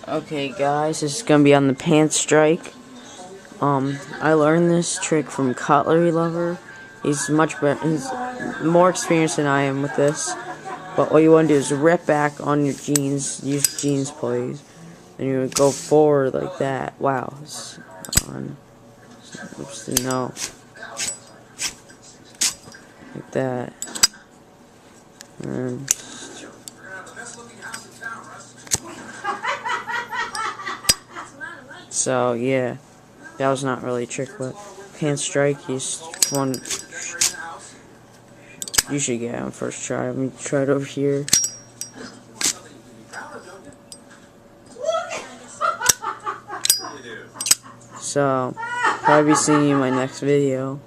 Okay guys, this is gonna be on the pants strike. I learned this trick from Cutlery Lover. He's much better, he's more experienced than I am with this. But what you want to do is rip back on your jeans, use jeans please. And you would go forward like that. Wow. Oops, no. Like that. And so yeah, that was not really a trick, but pants strike. You should get it on first try. Let me try it over here. So probably be seeing you in my next video.